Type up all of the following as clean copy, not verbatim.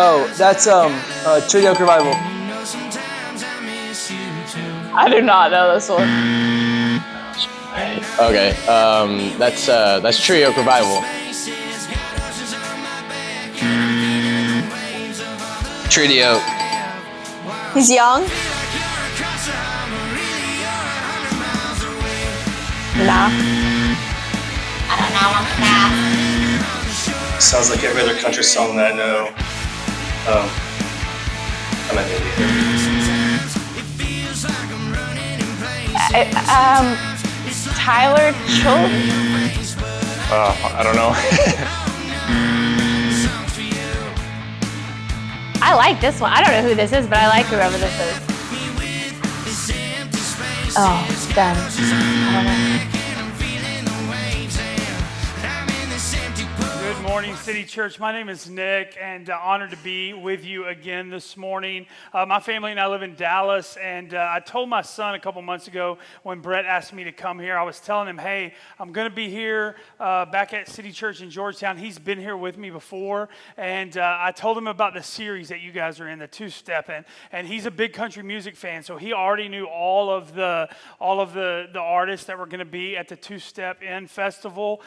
Oh, that's Tree Oak Revival. I do not know this one. Okay, that's Tree Oak Revival. Tree Oak. He's young? Nah. I don't know what's that. Sounds like every other country song that I know. I'm an idiot. Tyler Children? I don't know. I like this one. I don't know who this is, but I like whoever this is. Oh, done. I don't know. Good morning, City Church. My name is Nick, and honored to be with you again this morning. My family and I live in Dallas, and I told my son a couple months ago when Brett asked me to come here, I was telling him, hey, I'm going to be here back at City Church in Georgetown. He's been here with me before, and I told him about the series that you guys are in, the two-step, and he's a big country music fan, so he already knew all of the artists that were going to be at the Two-Step In Festival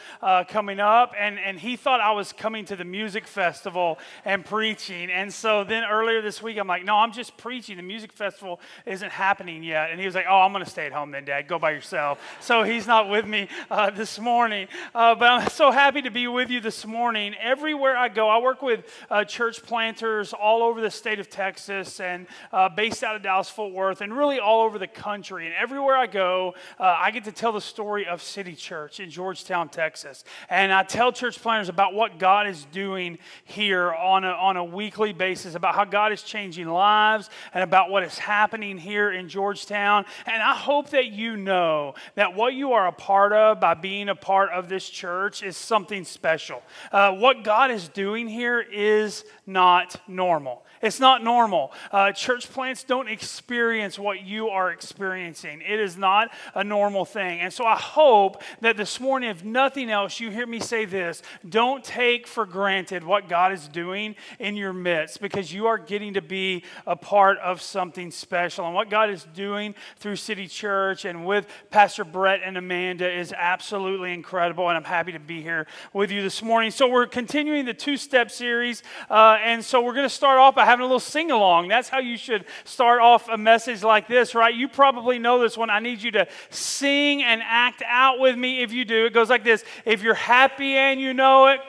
coming up, and he thought I was coming to the music festival and preaching. And so then earlier this week, I'm like, no, I'm just preaching. The music festival isn't happening yet. And he was like, oh, I'm going to stay at home then, Dad. Go by yourself. So he's not with me this morning. But I'm so happy to be with you this morning. Everywhere I go, I work with church planters all over the state of Texas and based out of Dallas-Fort Worth and really all over the country. And everywhere I go, I get to tell the story of City Church in Georgetown, Texas. And I tell church planters about what God is doing here on a weekly basis, about how God is changing lives and about what is happening here in Georgetown. And I hope that you know that what you are a part of by being a part of this church is something special. What God is doing here is not normal. It's not normal. Church plants don't experience what you are experiencing. It is not a normal thing. And so I hope that this morning, if nothing else, you hear me say this: don't take for granted what God is doing in your midst, because you are getting to be a part of something special. And what God is doing through City Church and with Pastor Brett and Amanda is absolutely incredible, and I'm happy to be here with you this morning. So we're continuing the two-step series, and so we're going to start off by having a little sing-along. That's how you should start off a message like this, right? You probably know this one. I need you to sing and act out with me if you do. It goes like this: if you're happy and you know it.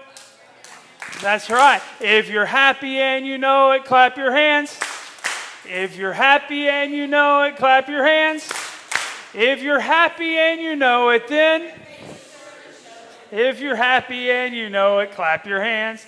That's right. If you're happy and you know it, clap your hands. If you're happy and you know it, clap your hands. If you're happy and you know it, then. If you're happy and you know it, clap your hands.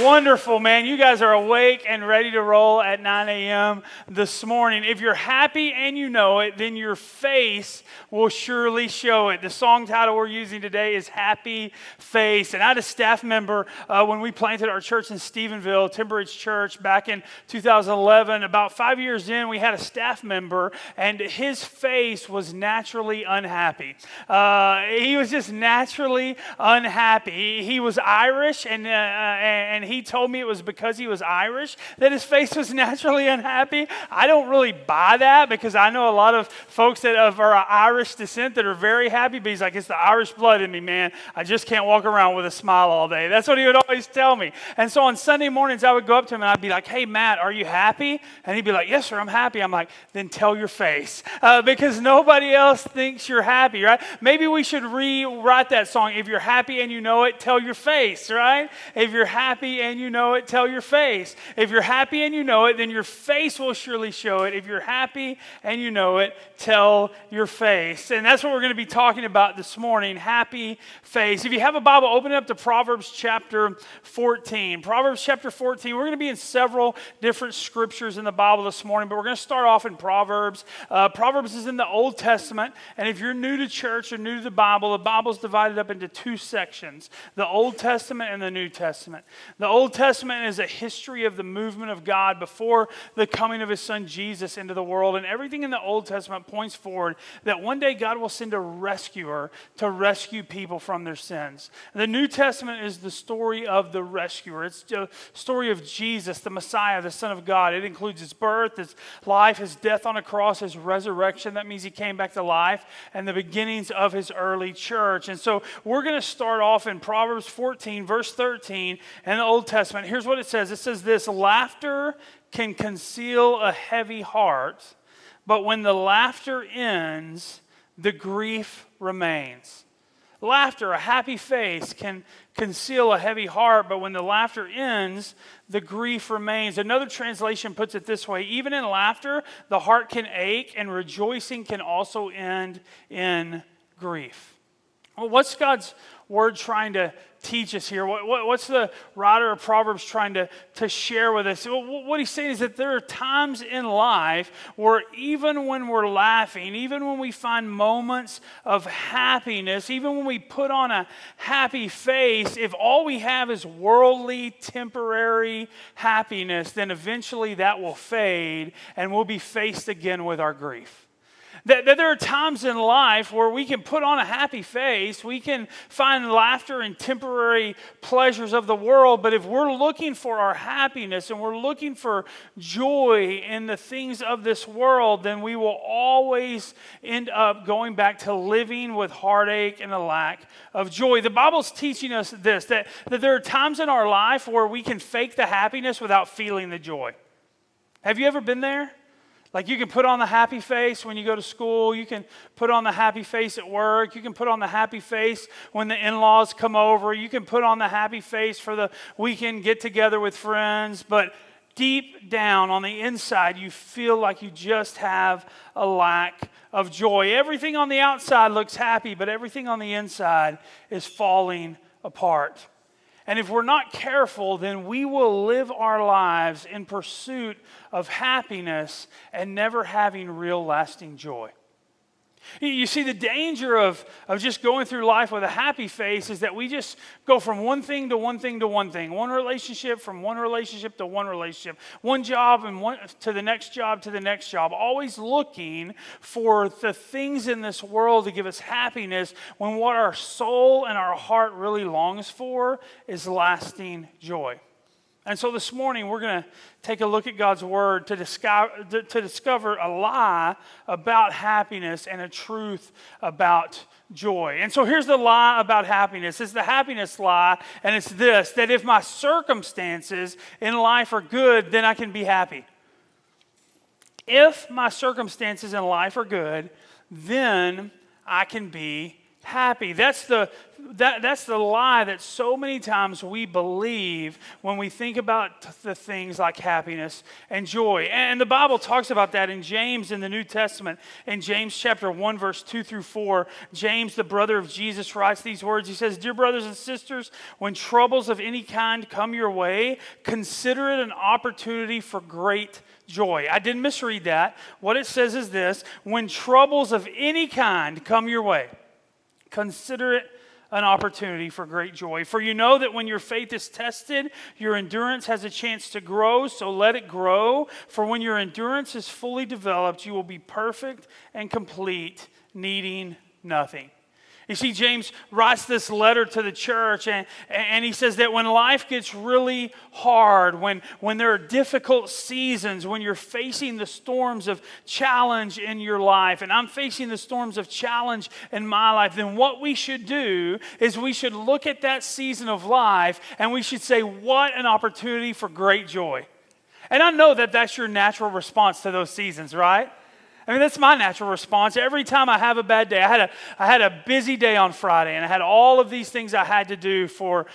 Wonderful, man. You guys are awake and ready to roll at 9 a.m. this morning. If you're happy and you know it, then your face will surely show it. The song title we're using today is Happy Face. And I had a staff member when we planted our church in Stephenville, Timberridge Church, back in 2011. About 5 years in, we had a staff member, and his face was naturally unhappy. He was just naturally unhappy. He was Irish, and he told me it was because he was Irish that his face was naturally unhappy. I don't really buy that, because I know a lot of folks that are Irish descent that are very happy, but he's like, it's the Irish blood in me, man. I just can't walk around with a smile all day. That's what he would always tell me. And so on Sunday mornings, I would go up to him and I'd be like, hey, Matt, are you happy? And he'd be like, yes, sir, I'm happy. I'm like, then tell your face, because nobody else thinks you're happy, right? Maybe we should rewrite that song. If you're happy and you know it, tell your face, right? If you're happy and you know it, tell your face. If you're happy and you know it, then your face will surely show it. If you're happy and you know it, tell your face. And that's what we're going to be talking about this morning, happy face. If you have a Bible, open it up to Proverbs chapter 14. Proverbs chapter 14. We're going to be in several different scriptures in the Bible this morning, but we're going to start off in Proverbs. Proverbs is in the Old Testament, and if you're new to church or new to the Bible's divided up into two sections, the Old Testament and the New Testament. The Old Testament is a history of the movement of God before the coming of his son Jesus into the world. And everything in the Old Testament points forward that one day God will send a rescuer to rescue people from their sins. The New Testament is the story of the rescuer. It's the story of Jesus, the Messiah, the Son of God. It includes his birth, his life, his death on a cross, his resurrection. That means he came back to life, and the beginnings of his early church. And so we're going to start off in Proverbs 14, verse 13, and the Old Testament. Here's what it says. It says this: laughter can conceal a heavy heart, but when the laughter ends, the grief remains. Laughter, a happy face, can conceal a heavy heart, but when the laughter ends, the grief remains. Another translation puts it this way: even in laughter, the heart can ache, and rejoicing can also end in grief. Well, what's God's word trying to teach us here? What's the writer of Proverbs trying to share with us? What he's saying is that there are times in life where even when we're laughing, even when we find moments of happiness, even when we put on a happy face, if all we have is worldly, temporary happiness, then eventually that will fade and we'll be faced again with our grief. That there are times in life where we can put on a happy face, we can find laughter in temporary pleasures of the world, but if we're looking for our happiness and we're looking for joy in the things of this world, then we will always end up going back to living with heartache and a lack of joy. The Bible's teaching us this, that there are times in our life where we can fake the happiness without feeling the joy. Have you ever been there? Like, you can put on the happy face when you go to school. You can put on the happy face at work. You can put on the happy face when the in-laws come over. You can put on the happy face for the weekend get-together with friends. But deep down on the inside, you feel like you just have a lack of joy. Everything on the outside looks happy, but everything on the inside is falling apart. And if we're not careful, then we will live our lives in pursuit of happiness and never having real lasting joy. You see, the danger of just going through life with a happy face is that we just go from one thing to one thing to one thing. One relationship from one relationship to one relationship. One job and one to the next job to the next job. Always looking for the things in this world to give us happiness when what our soul and our heart really longs for is lasting joy. And so this morning, we're going to take a look at God's Word to discover a lie about happiness and a truth about joy. And so here's the lie about happiness. It's the happiness lie, and it's this: that if my circumstances in life are good, then I can be happy. If my circumstances in life are good, then I can be happy. That's the lie that so many times we believe when we think about the things like happiness and joy. And the Bible talks about that in James in the New Testament. In James chapter 1, verse 2 through 4, James, the brother of Jesus, writes these words. He says, "Dear brothers and sisters, when troubles of any kind come your way, consider it an opportunity for great joy." I didn't misread that. What it says is this: when troubles of any kind come your way, consider it an opportunity for great joy. For you know that when your faith is tested, your endurance has a chance to grow, so let it grow. For when your endurance is fully developed, you will be perfect and complete, needing nothing. You see, James writes this letter to the church, and he says that when life gets really hard, when there are difficult seasons, when you're facing the storms of challenge in your life, and I'm facing the storms of challenge in my life, then what we should do is we should look at that season of life, and we should say, what an opportunity for great joy. And I know that that's your natural response to those seasons, right? I mean, that's my natural response. Every time I have a bad day, I had a busy day on Friday, and I had all of these things I had to do for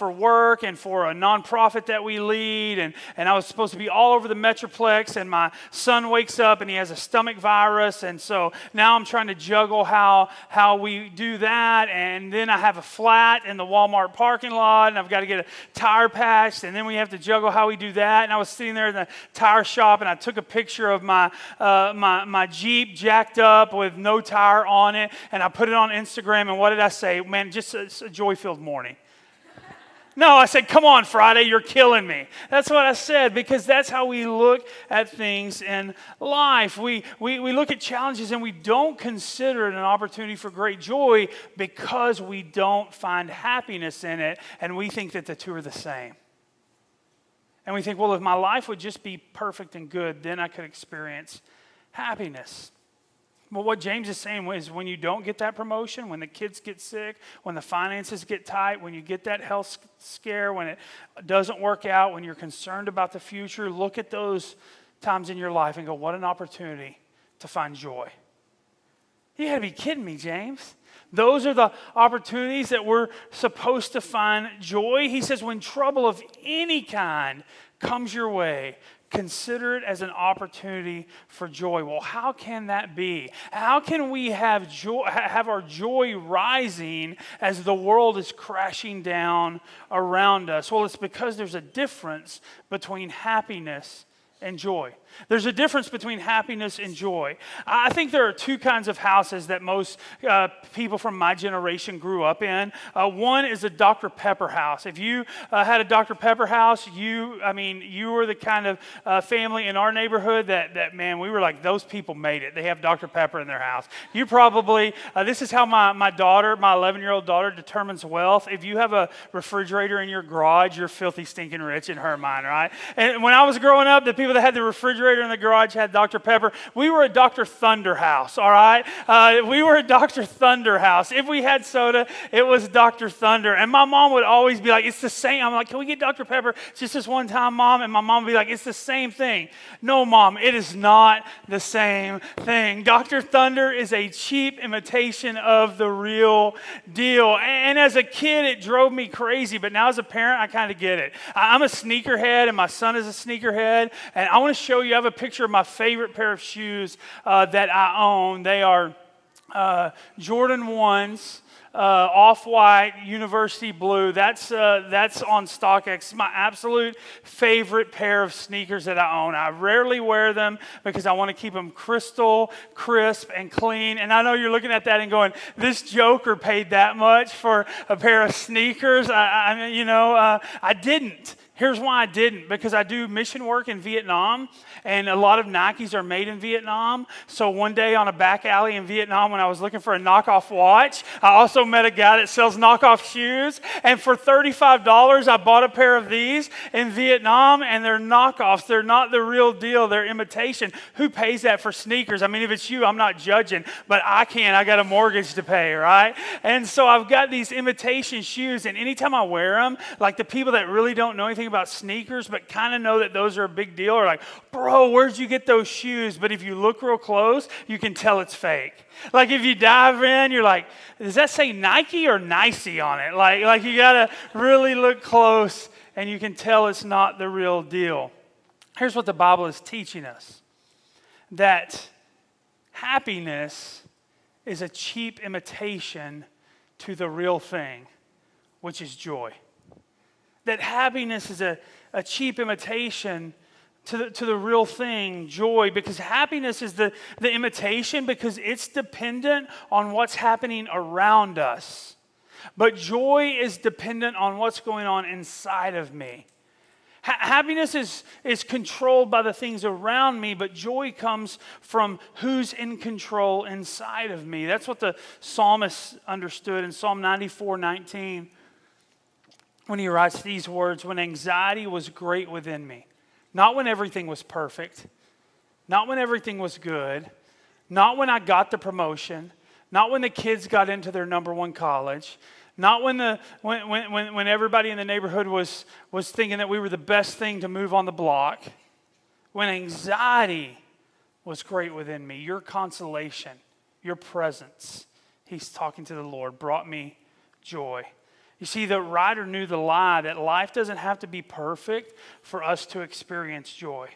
work and for a nonprofit that we lead, and I was supposed to be all over the Metroplex, and my son wakes up and he has a stomach virus, and so now I'm trying to juggle how we do that, and then I have a flat in the Walmart parking lot, and I've got to get a tire patched, and then we have to juggle how we do that, and I was sitting there in the tire shop, and I took a picture of my Jeep jacked up with no tire on it, and I put it on Instagram, and what did I say? Man, just a joy-filled morning. No, I said, come on, Friday, you're killing me. That's what I said, because that's how we look at things in life. We look at challenges and we don't consider it an opportunity for great joy because we don't find happiness in it, and we think that the two are the same. And we think, well, if my life would just be perfect and good, then I could experience happiness. But what James is saying is when you don't get that promotion, when the kids get sick, when the finances get tight, when you get that health scare, when it doesn't work out, when you're concerned about the future, look at those times in your life and go, what an opportunity to find joy. You got to be kidding me, James. Those are the opportunities that we're supposed to find joy. He says when trouble of any kind comes your way, consider it as an opportunity for joy. Well, how can that be? How can we have joy, have our joy rising as the world is crashing down around us? Well, it's because there's a difference between happiness and joy. There's a difference between happiness and joy. I think there are two kinds of houses that most people from my generation grew up in. One is a Dr. Pepper house. If you had a Dr. Pepper house, you were the kind of family in our neighborhood that man, we were like, those people made it. They have Dr. Pepper in their house. You probably, this is how my daughter, my 11-year-old daughter determines wealth. If you have a refrigerator in your garage, you're filthy, stinking rich in her mind, right? And when I was growing up, the people that had the refrigerator in the garage had Dr. Pepper. We were a Dr. Thunder house, all right? We were a Dr. Thunder house. If we had soda, it was Dr. Thunder. And my mom would always be like, it's the same. I'm like, can we get Dr. Pepper just this one time, Mom? And my mom would be like, it's the same thing. No, Mom, it is not the same thing. Dr. Thunder is a cheap imitation of the real deal. And as a kid, it drove me crazy. But now as a parent, I kind of get it. I'm a sneakerhead, and my son is a sneakerhead. And I want to show you, I have a picture of my favorite pair of shoes that I own. They are Jordan 1s, off-white, university blue. That's on StockX. It's my absolute favorite pair of sneakers that I own. I rarely wear them because I want to keep them crystal, crisp, and clean. And I know you're looking at that and going, this joker paid that much for a pair of sneakers. I didn't. Here's why I didn't, because I do mission work in Vietnam, and a lot of Nikes are made in Vietnam. So one day on a back alley in Vietnam when I was looking for a knockoff watch, I also met a guy that sells knockoff shoes, and for $35, I bought a pair of these in Vietnam, and they're knockoffs. They're not the real deal. They're imitation. Who pays that for sneakers? I mean, if it's you, I'm not judging, but I can't. I got a mortgage to pay, right? And so I've got these imitation shoes, and anytime I wear them, like the people that really don't know anything about sneakers but kind of know that those are a big deal are like, bro, where'd you get those shoes? But if you look real close, you can tell it's fake. Like if you dive in, you're like, does that say Nike or Nicey on it? Like you got to really look close and you can tell it's not the real deal. Here's what the Bible is teaching us. That happiness is a cheap imitation to the real thing, which is joy. That happiness is a cheap imitation to the real thing, joy, because happiness is the imitation because it's dependent on what's happening around us. But joy is dependent on what's going on inside of me. Happiness is controlled by the things around me, but joy comes from who's in control inside of me. That's what the psalmist understood in Psalm 94:19. When he writes these words, when anxiety was great within me, not when everything was perfect, not when everything was good, not when I got the promotion, not when the kids got into their number one college, not when everybody in the neighborhood was thinking that we were the best thing to move on the block. When anxiety was great within me, your consolation, your presence, he's talking to the Lord, brought me joy. You see, the writer knew the lie that life doesn't have to be perfect for us to experience joy.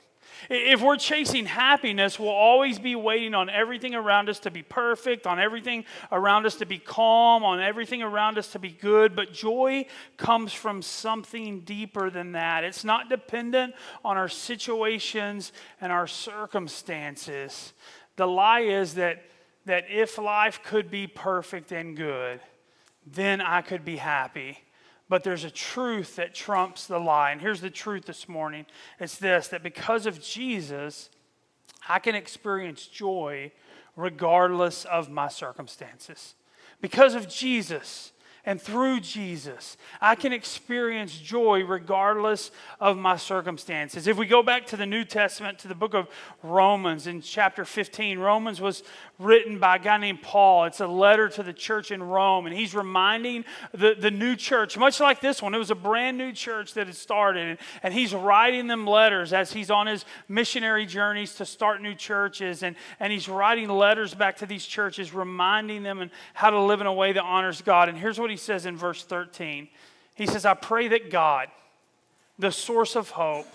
If we're chasing happiness, we'll always be waiting on everything around us to be perfect, on everything around us to be calm, on everything around us to be good. But joy comes from something deeper than that. It's not dependent on our situations and our circumstances. The lie is that if life could be perfect and good, then I could be happy. But there's a truth that trumps the lie. And here's the truth this morning. It's this, that because of Jesus, I can experience joy regardless of my circumstances. Because of Jesus and through Jesus, I can experience joy regardless of my circumstances. If we go back to the New Testament, to the book of Romans in chapter 15, Romans was written by a guy named Paul. It's a letter to the church in Rome, and he's reminding the new church, much like this one, it was a brand new church that had started, and he's writing them letters as he's on his missionary journeys to start new churches, and he's writing letters back to these churches, reminding them and how to live in a way that honors God. And here's what he says in verse 13. He says, I pray that God, the source of hope,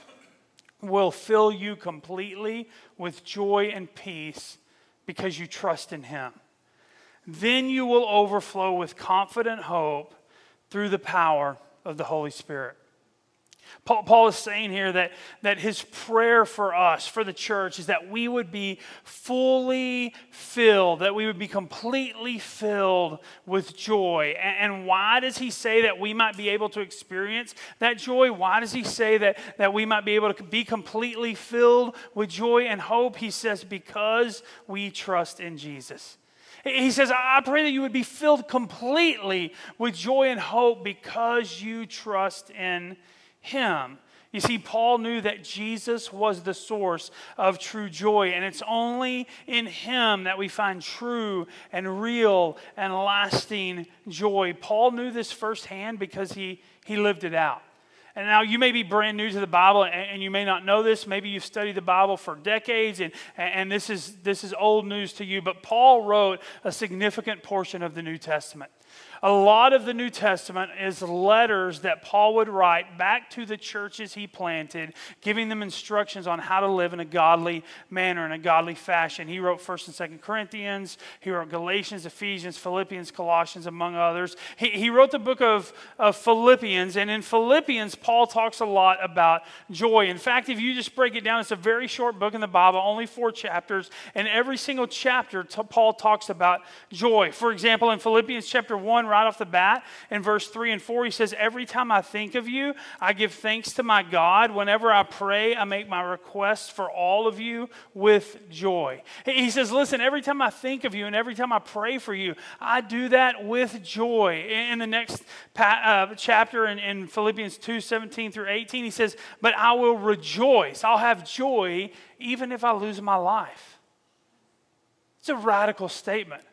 will fill you completely with joy and peace because you trust in him. Then you will overflow with confident hope through the power of the Holy Spirit. Paul is saying here that his prayer for us, for the church, is that we would be fully filled, that we would be completely filled with joy. And why does he say that we might be able to experience that joy? Why does he say that we might be able to be completely filled with joy and hope? He says, because we trust in Jesus. He says, I pray that you would be filled completely with joy and hope because you trust in him. You see, Paul knew that Jesus was the source of true joy, and it's only in him that we find true and real and lasting joy. Paul knew this firsthand because he lived it out. And now you may be brand new to the Bible and you may not know this. Maybe you've studied the Bible for decades and this is old news to you. But Paul wrote a significant portion of the New Testament. A lot of the New Testament is letters that Paul would write back to the churches he planted, giving them instructions on how to live in a godly manner, in a godly fashion. He wrote 1st and 2nd Corinthians. He wrote Galatians, Ephesians, Philippians, Colossians, among others. He wrote the book of Philippians, and in Philippians, Paul talks a lot about joy. In fact, if you just break it down, it's a very short book in the Bible, only 4 chapters, and every single chapter, Paul talks about joy. For example, in Philippians chapter 1, right off the bat, in verse 3 and 4, he says, every time I think of you, I give thanks to my God. Whenever I pray, I make my requests for all of you with joy. He says, listen, every time I think of you and every time I pray for you, I do that with joy. In the next chapter in Philippians 2, 17 through 18, he says, but I will rejoice. I'll have joy even if I lose my life. It's a radical statement.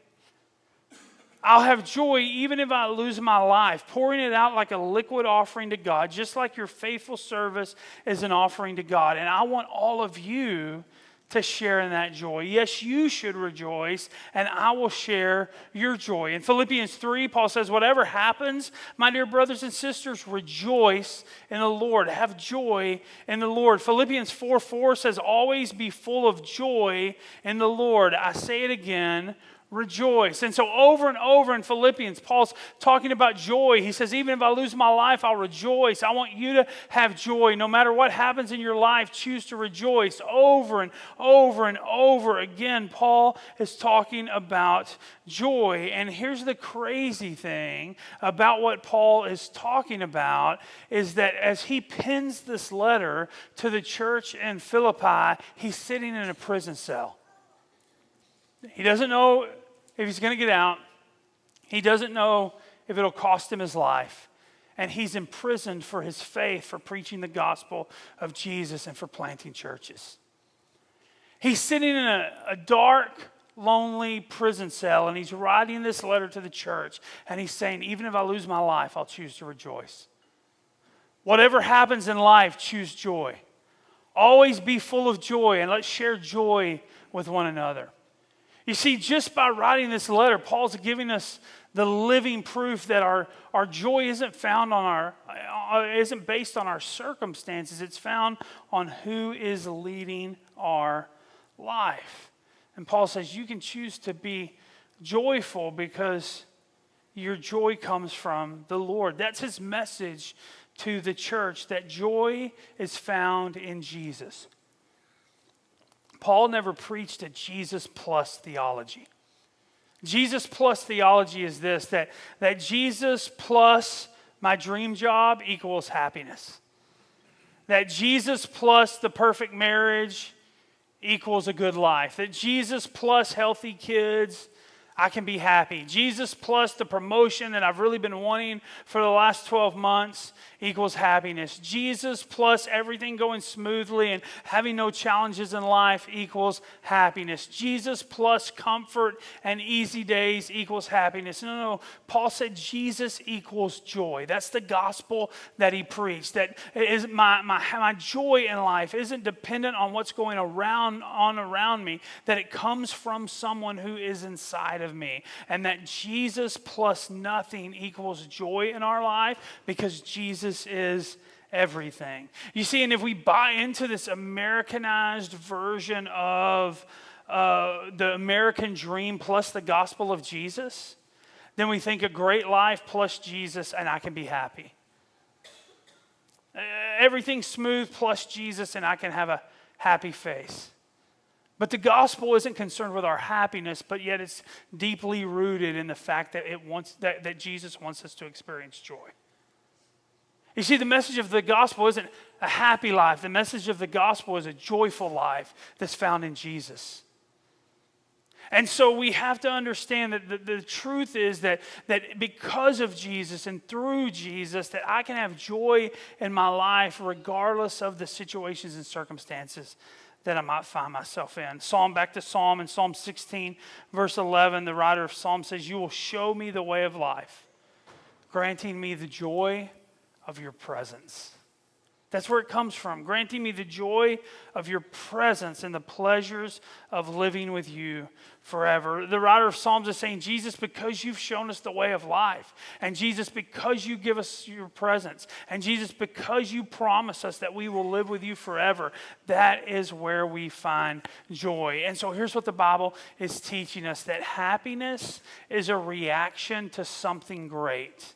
I'll have joy even if I lose my life, pouring it out like a liquid offering to God, just like your faithful service is an offering to God. And I want all of you to share in that joy. Yes, you should rejoice, and I will share your joy. In Philippians 3, Paul says, whatever happens, my dear brothers and sisters, rejoice in the Lord. Have joy in the Lord. Philippians 4:4 says, always be full of joy in the Lord. I say it again, rejoice. And so over and over in Philippians, Paul's talking about joy. He says, even if I lose my life, I'll rejoice. I want you to have joy. No matter what happens in your life, choose to rejoice. Over and over and over again, Paul is talking about joy. And here's the crazy thing about what Paul is talking about is that as he pens this letter to the church in Philippi, he's sitting in a prison cell. He doesn't know if he's going to get out. He doesn't know if it'll cost him his life. And he's imprisoned for his faith, for preaching the gospel of Jesus and for planting churches. He's sitting in a dark, lonely prison cell, and he's writing this letter to the church. And he's saying, even if I lose my life, I'll choose to rejoice. Whatever happens in life, choose joy. Always be full of joy, and let's share joy with one another. You see, just by writing this letter, Paul's giving us the living proof that our joy isn't found on isn't based on our circumstances. It's found on who is leading our life. And Paul says you can choose to be joyful because your joy comes from the Lord. That's his message to the church, that joy is found in Jesus. Paul never preached a Jesus plus theology. Jesus plus theology is this, that Jesus plus my dream job equals happiness. That Jesus plus the perfect marriage equals a good life. That Jesus plus healthy kids, I can be happy. Jesus plus the promotion that I've really been wanting for the last 12 months equals happiness. Jesus plus everything going smoothly and having no challenges in life equals happiness. Jesus plus comfort and easy days equals happiness. No. Paul said Jesus equals joy. That's the gospel that he preached. That is my joy in life isn't dependent on what's going around me. That it comes from someone who is inside of me. And that Jesus plus nothing equals joy in our life because Jesus is everything. You see, and if we buy into this Americanized version of the American dream plus the gospel of Jesus, then we think a great life plus Jesus and I can be happy. Everything smooth plus Jesus and I can have a happy face. But the gospel isn't concerned with our happiness, but yet it's deeply rooted in the fact that that Jesus wants us to experience joy. You see, the message of the gospel isn't a happy life. The message of the gospel is a joyful life that's found in Jesus. And so we have to understand that the truth is that because of Jesus and through Jesus, that I can have joy in my life regardless of the situations and circumstances that I might find myself in. Back to Psalm, in Psalm 16, verse 11, the writer of Psalm says, "You will show me the way of life, granting me the joy of your presence." That's where it comes from, granting me the joy of your presence and the pleasures of living with you forever. The writer of Psalms is saying, Jesus, because you've shown us the way of life, and Jesus, because you give us your presence, and Jesus, because you promise us that we will live with you forever, that is where we find joy. And so here's what the Bible is teaching us, that happiness is a reaction to something great,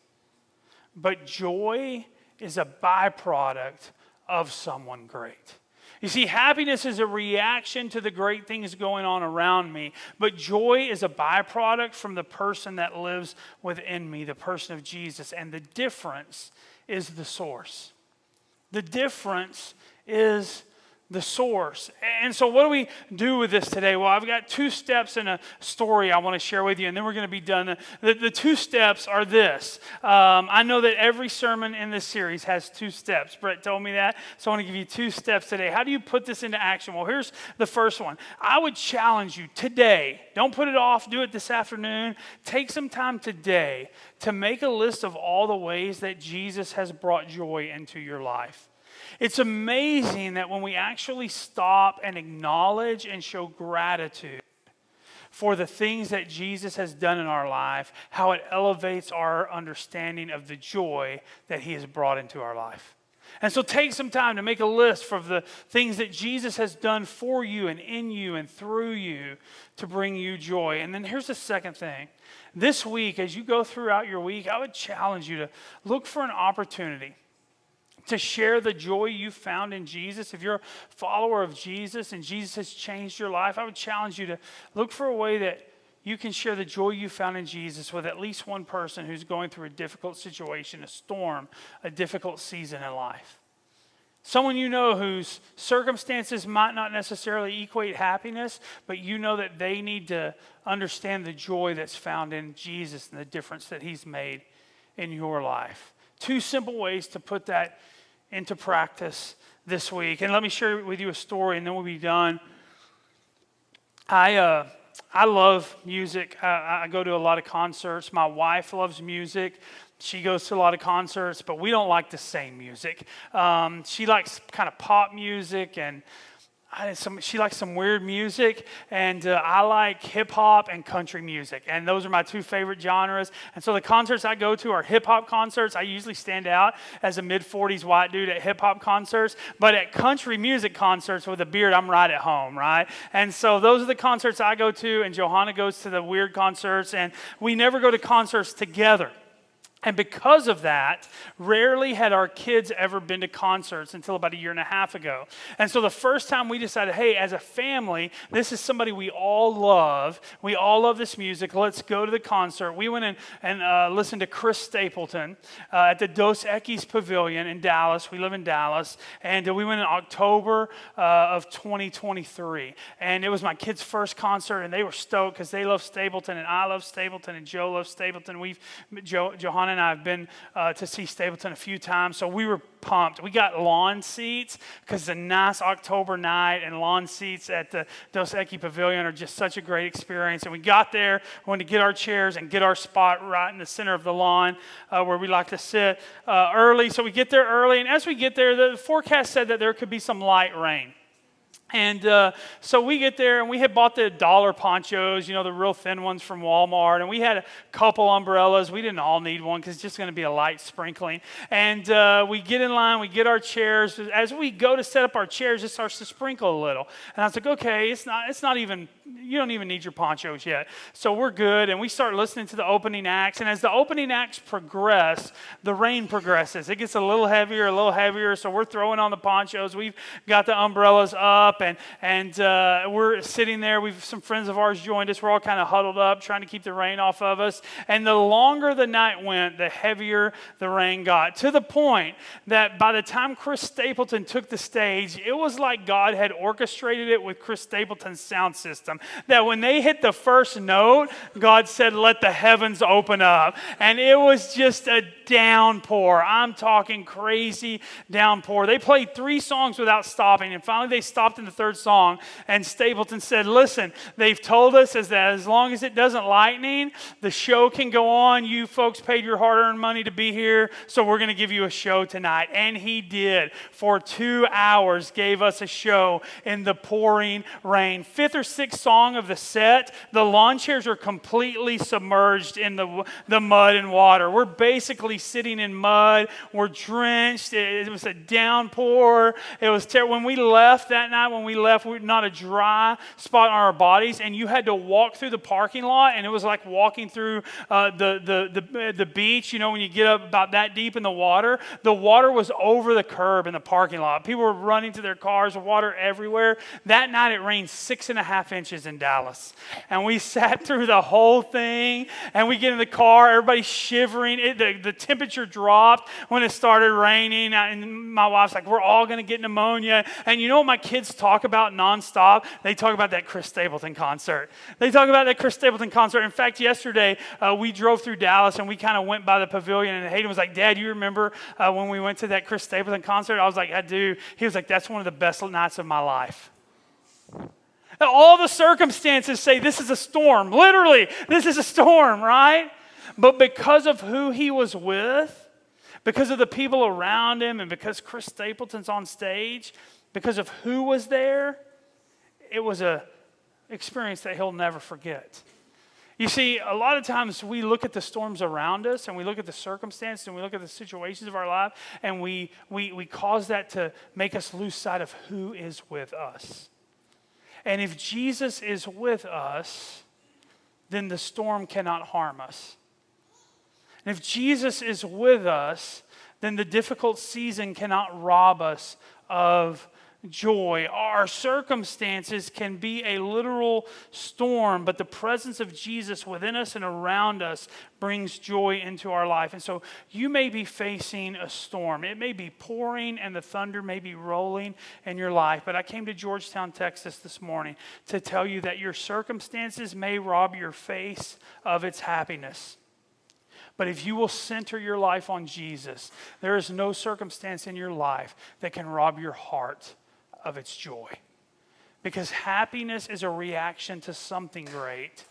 but joy is a byproduct of someone great. You see, happiness is a reaction to the great things going on around me, but joy is a byproduct from the person that lives within me, the person of Jesus, and the difference is the source. The difference is the source. And so what do we do with this today? Well, I've got 2 steps in a story I want to share with you, and then we're going to be done. The 2 steps are this. I know that every sermon in this series has 2 steps. Brett told me that, so I want to give you 2 steps today. How do you put this into action? Well, here's the first one. I would challenge you today, don't put it off, do it this afternoon. Take some time today to make a list of all the ways that Jesus has brought joy into your life. It's amazing that when we actually stop and acknowledge and show gratitude for the things that Jesus has done in our life, how it elevates our understanding of the joy that he has brought into our life. And so take some time to make a list of the things that Jesus has done for you and in you and through you to bring you joy. And then here's the second thing. This week, as you go throughout your week, I would challenge you to look for an opportunity to share the joy you found in Jesus. If you're a follower of Jesus and Jesus has changed your life, I would challenge you to look for a way that you can share the joy you found in Jesus with at least one person who's going through a difficult situation, a storm, a difficult season in life. Someone you know whose circumstances might not necessarily equate happiness, but you know that they need to understand the joy that's found in Jesus and the difference that he's made in your life. 2 simple ways to put that into practice this week. And let me share with you a story and then we'll be done. I love music. I go to a lot of concerts. My wife loves music. She goes to a lot of concerts, but we don't like the same music. She likes kind of pop music and she likes some weird music, and I like hip-hop and country music, and those are my 2 favorite genres. And so the concerts I go to are hip-hop concerts. I usually stand out as a mid-40s white dude at hip-hop concerts, but at country music concerts with a beard, I'm right at home, right? And so those are the concerts I go to, and Johanna goes to the weird concerts, and we never go to concerts together. And because of that, rarely had our kids ever been to concerts until about a year and a half ago. And so the first time we decided, hey, as a family, this is somebody we all love. We all love this music. Let's go to the concert. We went in and listened to Chris Stapleton at the Dos Equis Pavilion in Dallas. We live in Dallas. And we went in October of 2023. And it was my kids' first concert, and they were stoked because they love Stapleton, and I love Stapleton, and Joe loves Stapleton. Johanna and I have been to see Stapleton a few times, so we were pumped. We got lawn seats because it's a nice October night, and lawn seats at the Dos Equis Pavilion are just such a great experience. And we got there, wanted to get our chairs and get our spot right in the center of the lawn where we like to sit early. So we get there early, and as we get there, the forecast said that there could be some light rain. And so we get there, and we had bought the dollar ponchos, the real thin ones from Walmart. And we had a couple umbrellas. We didn't all need one because it's just going to be a light sprinkling. And we get in line. We get our chairs. As we go to set up our chairs, it starts to sprinkle a little. And I was like, okay, it's not even, you don't even need your ponchos yet. So we're good. And we start listening to the opening acts. And as the opening acts progress, the rain progresses. It gets a little heavier. So we're throwing on the ponchos. We've got the umbrellas up. And we're sitting there. Some friends of ours joined us. We're all kind of huddled up, trying to keep the rain off of us. And the longer the night went, the heavier the rain got, to the point that by the time Chris Stapleton took the stage, it was like God had orchestrated it with Chris Stapleton's sound system. That when they hit the first note, God said, "Let the heavens open up." And it was just a downpour. I'm talking crazy downpour. They played 3 songs without stopping, and finally they stopped in the third song, and Stapleton said, "Listen, they've told us that as long as it doesn't lightning, the show can go on. You folks paid your hard-earned money to be here, so we're going to give you a show tonight." And he did. For 2 hours, gave us a show in the pouring rain. 5th or 6th song of the set, the lawn chairs are completely submerged in the mud and water. We're basically sitting in mud. We're drenched. It was a downpour. It was terrible. When we left that night, we were not a dry spot on our bodies, and you had to walk through the parking lot, and it was like walking through the beach. When you get up about that deep in the water was over the curb in the parking lot. People were running to their cars, water everywhere. That night it rained 6.5 inches in Dallas, and we sat through the whole thing. And we get in the car, everybody's shivering. The temperature dropped when it started raining, and my wife's like, "We're all going to get pneumonia." And you know what my kids talk about nonstop? They talk about that Chris Stapleton concert. In fact, yesterday we drove through Dallas, and we kind of went by the pavilion, and Hayden was like, "Dad, you remember when we went to that Chris Stapleton concert?" I was like, "I do." He was like, "That's one of the best nights of my life." All the circumstances say this is a storm. Literally, this is a storm, right? But because of who he was with, because of the people around him, and because Chris Stapleton's on stage, because of who was there, it was an experience that he'll never forget. You see, a lot of times we look at the storms around us, and we look at the circumstances, and we look at the situations of our life, and we cause that to make us lose sight of who is with us. And if Jesus is with us, then the storm cannot harm us. And if Jesus is with us, then the difficult season cannot rob us of joy. Our circumstances can be a literal storm, but the presence of Jesus within us and around us brings joy into our life. And so you may be facing a storm. It may be pouring and the thunder may be rolling in your life. But I came to Georgetown, Texas this morning to tell you that your circumstances may rob your face of its happiness. But if you will center your life on Jesus, there is no circumstance in your life that can rob your heart of its joy. Because happiness is a reaction to something great,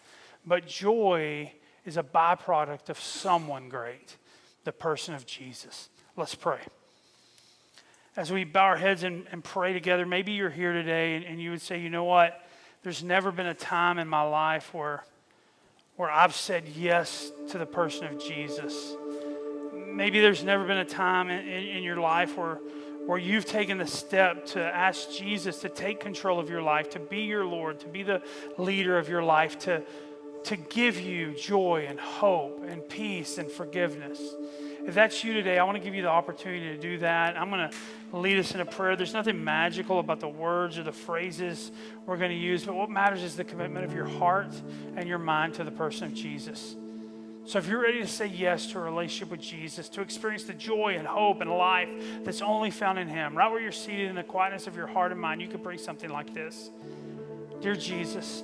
but joy is a byproduct of someone great, the person of Jesus. Let's pray. As we bow our heads and pray together, maybe you're here today and you would say, "You know what? There's never been a time in my life where I've said yes to the person of Jesus." Maybe there's never been a time in your life where you've taken the step to ask Jesus to take control of your life, to be your Lord, to be the leader of your life, to to give you joy and hope and peace and forgiveness. If that's you today, I want to give you the opportunity to do that. I'm going to lead us in a prayer. There's nothing magical about the words or the phrases we're going to use, but what matters is the commitment of your heart and your mind to the person of Jesus. So if you're ready to say yes to a relationship with Jesus, to experience the joy and hope and life that's only found in him, right where you're seated in the quietness of your heart and mind, you could pray something like this. Dear Jesus,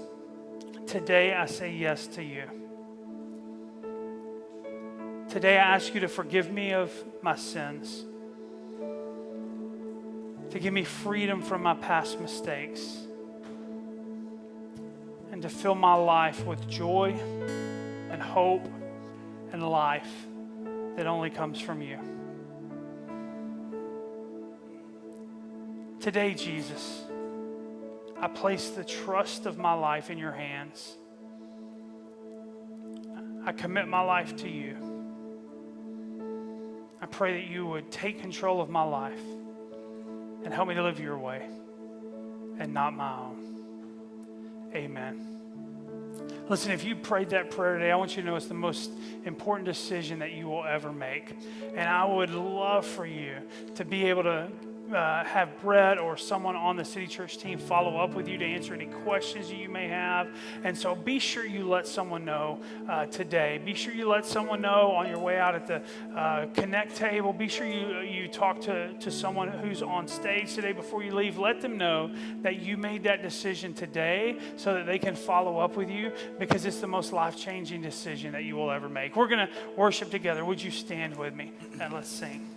today I say yes to you. Today I ask you to forgive me of my sins, to give me freedom from my past mistakes, and to fill my life with joy and hope and life that only comes from you. Today, Jesus, I place the trust of my life in your hands. I commit my life to you. I pray that you would take control of my life and help me to live your way and not my own. Amen. Listen, if you prayed that prayer today, I want you to know it's the most important decision that you will ever make. And I would love for you to be able to have Brett or someone on the City Church team follow up with you to answer any questions you may have. And so be sure you let someone know today. Be sure you let someone know on your way out at the Connect table. Be sure you talk to someone who's on stage today before you leave. Let them know that you made that decision today so that they can follow up with you, because it's the most life-changing decision that you will ever make. We're going to worship together. Would you stand with me and let's sing?